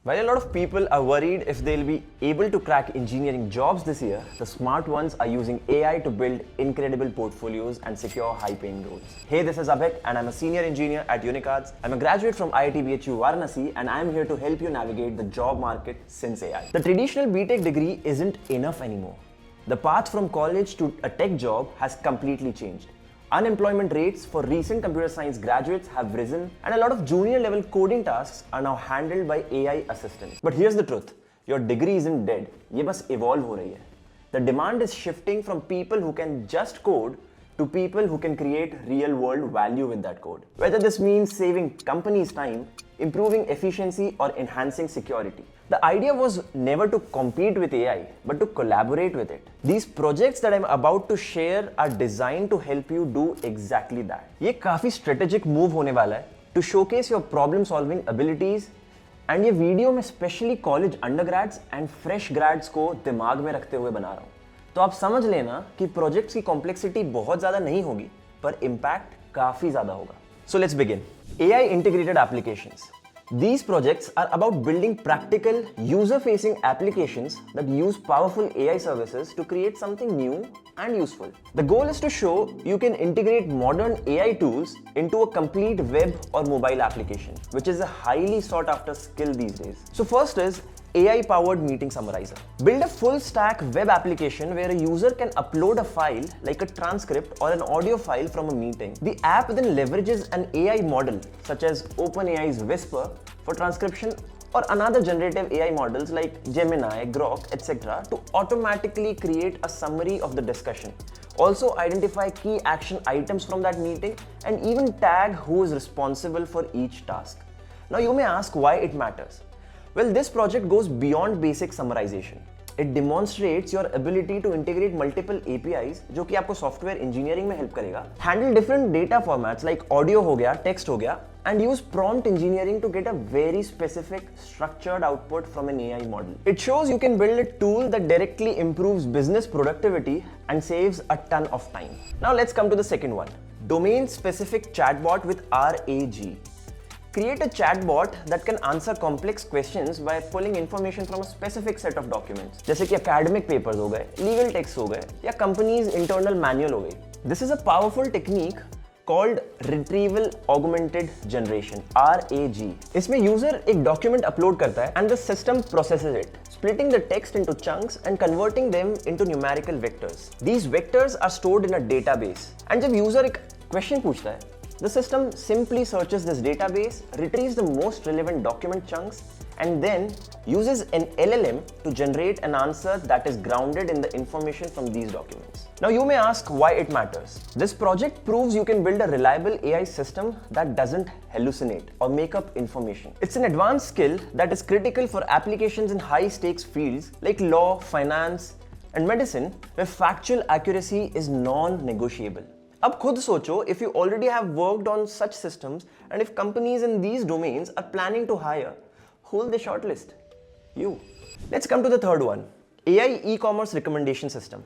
While a lot of people are worried if they'll be able to crack engineering jobs this year, the smart ones are using AI to build incredible portfolios and secure high-paying roles. Hey, this is Abhek and I'm a senior engineer at Unicards. I'm a graduate from IIT BHU Varanasi and I'm here to help you navigate the job market since AI. The traditional BTech degree isn't enough anymore. The path from college to a tech job has completely changed. Unemployment rates for recent computer science graduates have risen and a lot of junior level coding tasks are now handled by AI assistants. But here's the truth, your degree isn't dead, ये बस evolve हो रही है. The demand is shifting from people who can just code to people who can create real world value with that code. Whether this means saving companies time, improving efficiency or enhancing security. The idea was never to compete with AI, but to collaborate with it. These projects that I'm about to share are designed to help you do exactly that. ये काफी strategic move होने वाला है to showcase your problem solving abilities and ये video में specially college undergrads and fresh grads को दिमाग में रखते हुए बना रहा हूँ. तो आप समझ लेना कि प्रोजेक्ट्स की कॉम्प्लेक्सिटी बहुत ज्यादा नहीं होगी पर इम्पैक्ट काफी ज्यादा होगा. So let's begin. AI integrated applications. These projects are about building practical, user-facing applications that use powerful AI services to create something new and useful. The goal is to show you can integrate modern AI tools into a complete web or mobile application, which is a highly sought-after skill these days. So first is AI-powered meeting summarizer. Build a full-stack web application where a user can upload a file like a transcript or an audio file from a meeting. The app then leverages an AI model such as OpenAI's Whisper for transcription or another generative AI models like Gemini, Grok, etc. to automatically create a summary of the discussion. Also identify key action items from that meeting and even tag who is responsible for each task. Now you may ask why it matters. Well, this project goes beyond basic summarization. It demonstrates your ability to integrate multiple APIs जो कि आपको software engineering में help करेगा, handle different data formats like audio हो गया, text हो गया, and use prompt engineering to get a very specific structured output from an AI model. It shows you can build a tool that directly improves business productivity and saves a ton of time. Now let's come to the second one, domain-specific chatbot with RAG. Create a chatbot that can answer complex questions by pulling information from a specific set of documents, जैसे कि academic papers हो गए, legal texts हो गए, या company's internal manual हो गई. This is a powerful technique called Retrieval Augmented Generation (RAG). इसमें user एक document upload करता है and the system processes it, splitting the text into chunks and converting them into numerical vectors. These vectors are stored in a database. And जब user एक question पूछता है, the system simply searches this database, retrieves the most relevant document chunks, and then uses an LLM to generate an answer that is grounded in the information from these documents. Now you may ask why it matters. This project proves you can build a reliable AI system that doesn't hallucinate or make up information. It's an advanced skill that is critical for applications in high-stakes fields like law, finance, and medicine, where factual accuracy is non-negotiable. अब खुद सोचो, if you already have worked on such systems and if companies in these domains are planning to hire, who'll they shortlist? You. Let's come to the third one, AI e-commerce recommendation system.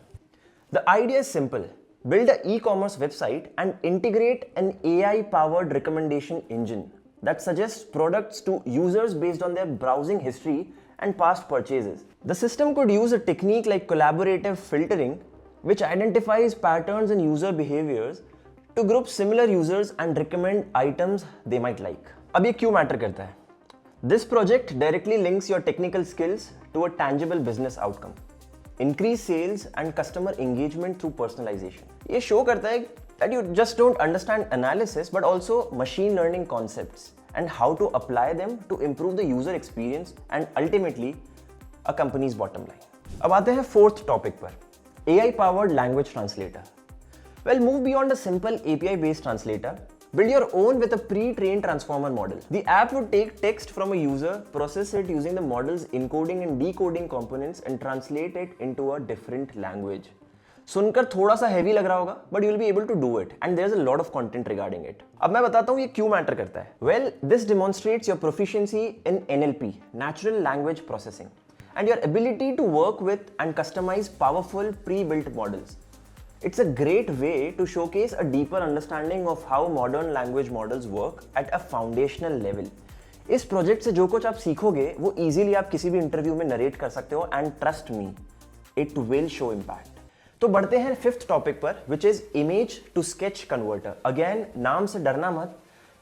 The idea is simple. Build an e-commerce website and integrate an AI-powered recommendation engine that suggests products to users based on their browsing history and past purchases. The system could use a technique like collaborative filtering, which identifies patterns in user behaviors to group similar users and recommend items they might like. अब ये क्यों matter करता है? This project directly links your technical skills to a tangible business outcome. Increase sales and customer engagement through personalization. ये show करता है that you just don't understand analysis but also machine learning concepts and how to apply them to improve the user experience and ultimately a company's bottom line. अब आते हैं fourth topic पर. AI-powered language translator. Well, move beyond a simple API-based translator. Build your own with a pre-trained transformer model. The app would take text from a user, process it using the model's encoding and decoding components and translate it into a different language. सुनकर थोड़ा सा heavy लग रहा होगा, but you'll be able to do it, and there's a lot of content regarding it. अब मैं बताता हूँ ये क्यों मैटर करता है. Well, this demonstrates your proficiency in NLP, Natural Language Processing, and your ability to work with and customize powerful pre-built models. It's a great way to showcase a deeper understanding of how modern language models work at a foundational level. इस project से जो कुछ आप सीखोगे वो easily आप किसी भी इंटरव्यू में नरेट कर सकते हो and trust me it will show impact. तो बढ़ते हैं फिफ्थ टॉपिक पर which is image to sketch converter. Again नाम से डरना मत,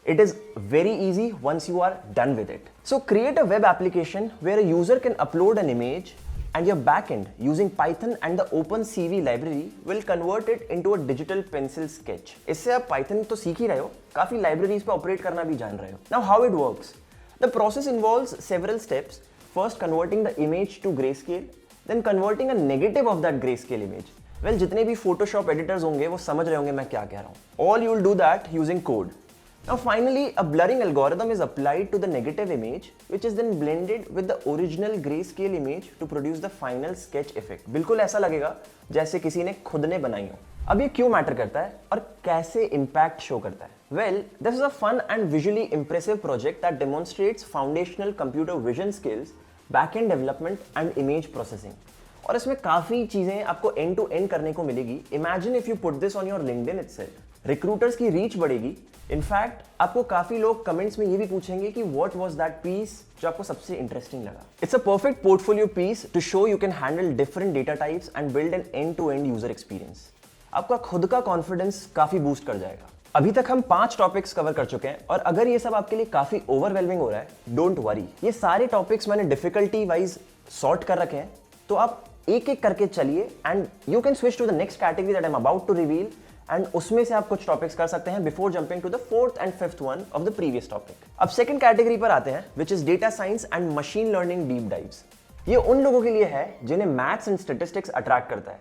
it is very easy once you are done with it. So create a web application where a user can upload an image and your backend using Python and the OpenCV library will convert it into a digital pencil sketch. इससे आप Python तो सीख ही रहे हो, काफी libraries पे operate करना भी जान रहे हो। Now how it works? The process involves several steps. First converting the image to grayscale, then converting a negative of that grayscale image. Well, जितने भी Photoshop editors होंगे वो समझ रहे होंगे मैं क्या कह रहा हूँ। All you will do that using code. Now finally, a blurring algorithm is applied to the negative image, which is then blended with the original grayscale image to produce the final sketch effect. बिल्कुल ऐसा लगेगा जैसे किसी ने खुद ने बनाई हो। अब ये क्यों मैटर करता है और कैसे इम्पैक्ट शो करता है? Well, this is a fun and visually impressive project that demonstrates foundational computer vision skills, back-end development and image processing. और इसमें काफी चीजें आपको एंड टू एंड करने को मिलेगी। Imagine if you put this on your LinkedIn itself. Recruiters की reach बढ़ेगी। इनफैक्ट आपको काफी लोग कमेंट्स में ये भी पूछेंगे कि व्हाट वाज दैट पीस जो आपको सबसे इंटरेस्टिंग लगा। It's a perfect portfolio piece to show you can handle different data types and build an end to end user experience. आपका खुद का कॉन्फिडेंस काफी बूस्ट कर जाएगा। अभी तक हम 5 टॉपिक्स कवर कर चुके हैं और अगर ये सब आपके लिए काफी ओवरवेलमिंग हो रहा है, डोंट वरी। ये सारे टॉपिक्स मैंने डिफिकल्टी वाइज सॉर्ट कर रखे हैं, तो आप एक एक करके चलिए and you can switch to the next category that I am about to reveal and उसमें से आप कुछ टॉपिक्स कर सकते हैं before jumping to the fourth and fifth one of the previous topic. अब सेकंड कैटेगरी पर आते हैं which is data science and machine learning deep dives. ये उन लोगों के लिए है जिन्हें मैथ्स एंड स्टैटिस्टिक्स अट्रैक्ट करता है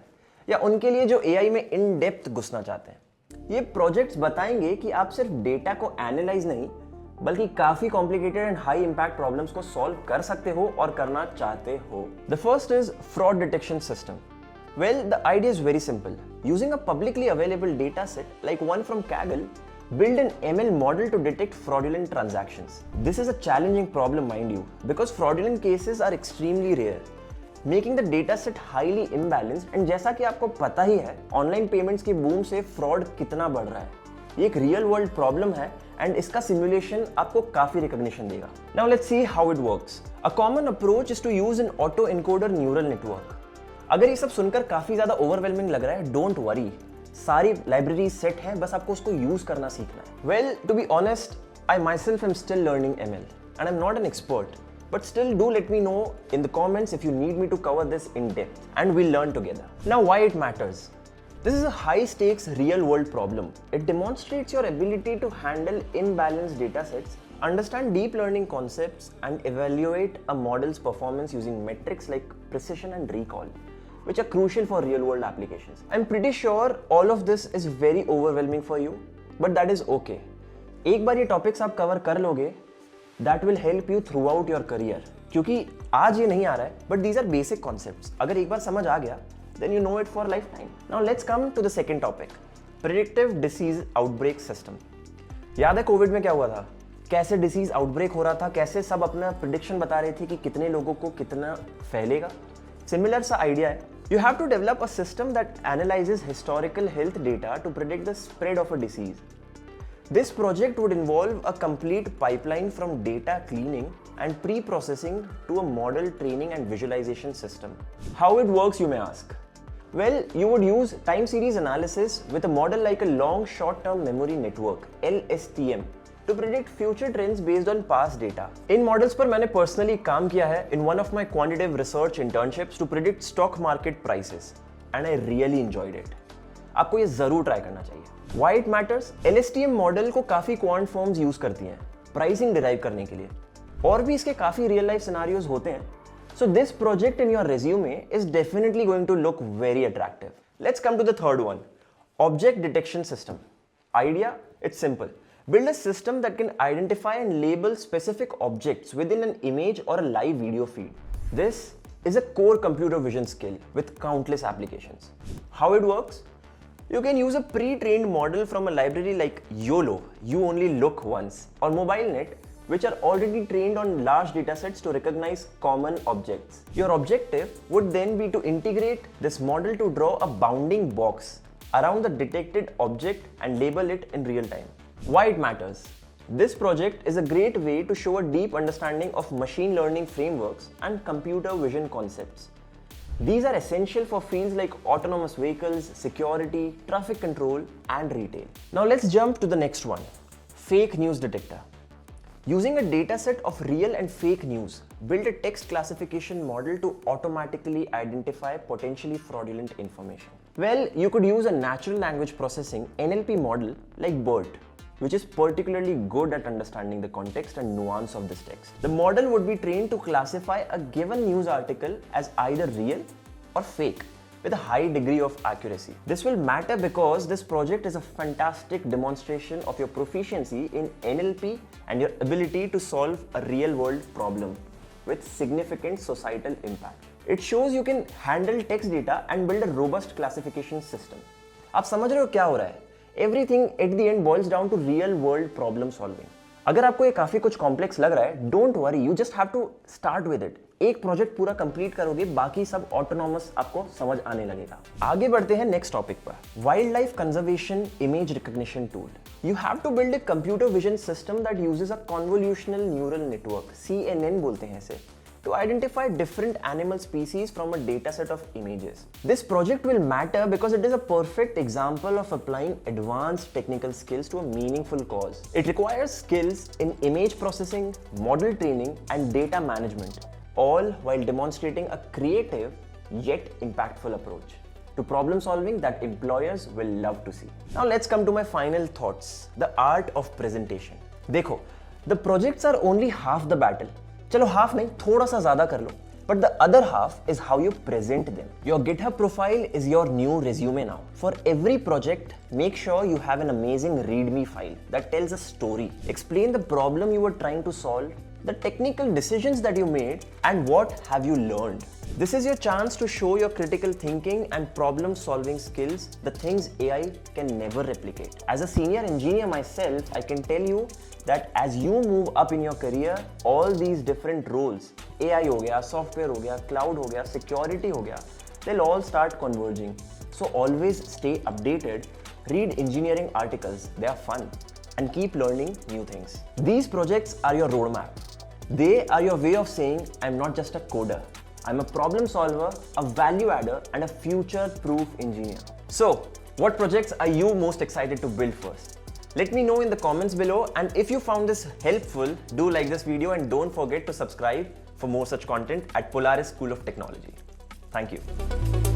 या उनके लिए जो एआई में इन डेप्थ घुसना चाहते हैं। ये प्रोजेक्ट्स बताएंगे कि आप सिर्फ डेटा को एनालाइज नहीं बल्कि काफी complicated and high impact problems को सॉल्व कर सकते हो और करना चाहते हो। The first is fraud detection system. Well, the idea is very simple. Using a publicly available data set like one from Kaggle, build an ML model to detect fraudulent transactions. This is a challenging problem, mind you, because fraudulent cases are extremely rare, making the data set highly imbalanced. And जैसा कि आपको पता ही है, online payments की boom से fraud कितना बढ़ रहा है। ये एक रियल वर्ल्ड प्रॉब्लम है एंड इसका सिमुलेशन आपको काफी रिकॉग्निशन देगा। Now let's see how it works. A common approach is to use an auto encoder neural network. अगर ये सब सुनकर काफी ज्यादा ओवरवेलमिंग लग रहा है, डोंट वरी, सारी लाइब्रेरी सेट है, बस आपको उसको यूज करना सीखना है। Well, to be honest, I myself am still learning ML and I am not an expert, but still do let me know in the comments if you need me to cover this in depth and we'll learn together. Now why it matters? This is a high stakes real world problem. It demonstrates your ability to handle imbalanced data sets, understand deep learning concepts and evaluate a model's performance using metrics like precision and recall, which are crucial for real world applications. I'm pretty sure all of this is very overwhelming for you, but that is okay. एक बार ये topics आप cover कर लोगे, that will help you throughout your career. क्योंकि आज ये नहीं आ रहा है, but these are basic concepts. अगर एक बार समझ आ गया, then you know it for lifetime. Now let's come to the second topic, predictive disease outbreak system. याद है कोविड में क्या हुआ था? कैसे डिसीज आउटब्रेक हो रहा था, कैसे सब अपना प्रिडिक्शन बता रहे थे कि कितने लोगों को कितना फैलेगा। Similar सा idea है. You have to develop a system that analyzes historical health data to predict the spread of a disease. This project would involve a complete pipeline from data cleaning and pre-processing to a model training and visualization system. How it works, you may ask? Well, you would use time series analysis with a model like a long short-term memory network, LSTM, to predict future trends based on past data. In models पर मैंने personally काम किया है in one of my quantitative research internships to predict stock market prices, and I really enjoyed it. आपको ये जरूर try करना चाहिए. Why it matters? LSTM model को काफी क्वांट फर्म्स यूज करती हैं प्राइसिंग डिराइव करने के लिए, और भी इसके काफी रियल लाइफ सिनेरियोज होते हैं. So this project in your resume is definitely going to look very attractive. Let's come to the third one, object detection system. Idea? It's simple. Build a system that can identify and label specific objects within an image or a live video feed. This is a core computer vision skill with countless applications. How it works? You can use a pre-trained model from a library like YOLO, You Only Look Once, or MobileNet, which are already trained on large datasets to recognize common objects. Your objective would then be to integrate this model to draw a bounding box around the detected object and label it in real time. Why it matters? This project is a great way to show a deep understanding of machine learning frameworks and computer vision concepts. These are essential for fields like autonomous vehicles, security, traffic control, and retail. Now let's jump to the next one, fake news detector. Using a dataset of real and fake news, build a text classification model to automatically identify potentially fraudulent information. Well, you could use a natural language processing NLP model like BERT, which is particularly good at understanding the context and nuance of this text. The model would be trained to classify a given news article as either real or fake with a high degree of accuracy. This will matter because this project is a fantastic demonstration of your proficiency in NLP and your ability to solve a real-world problem with significant societal impact. It shows you can handle text data and build a robust classification system. आप समझ रहे हो क्या हो रहा है? Everything at the end boils down to real world problem solving. अगर आपको ये काफी कुछ कॉम्प्लेक्स लग रहा है, don't worry, you just have to start with it. एक प्रोजेक्ट पूरा कंप्लीट करोगे, बाकी सब ऑटोनॉमस आपको समझ आने लगेगा. आगे बढ़ते हैं नेक्स्ट टॉपिक पर, wild life conservation image recognition tool. You have to build a computer vision system that uses a convolutional neural network, CNN बोलते हैं इसे, to identify different animal species from a dataset of images. This project will matter because it is a perfect example of applying advanced technical skills to a meaningful cause. It requires skills in image processing, model training, and data management, all while demonstrating a creative yet impactful approach to problem solving that employers will love to see. Now let's come to my final thoughts, the art of presentation. देखो, the projects are only half the battle. चलो half नहीं, थोड़ा सा ज्यादा कर लो, but the other half is how you present them. Your GitHub profile is your new resume now. For every project, make sure you have an amazing README file that tells a story. Explain the problem you were trying to solve, the technical decisions that you made, and what have you learned. This is your chance to show your critical thinking and problem solving skills, the things AI can never replicate. As a senior engineer myself, I can tell you that as you move up in your career, all these different roles, AI हो गया, software हो गया, cloud हो गया, security हो गया, they'll all start converging. So always stay updated, read engineering articles, they are fun, and keep learning new things. These projects are your roadmap. They are your way of saying, I'm not just a coder. I'm a problem solver, a value adder, and a future-proof engineer. So, what projects are you most excited to build first? Let me know in the comments below, and if you found this helpful, do like this video and don't forget to subscribe for more such content at Polaris School of Technology. Thank you.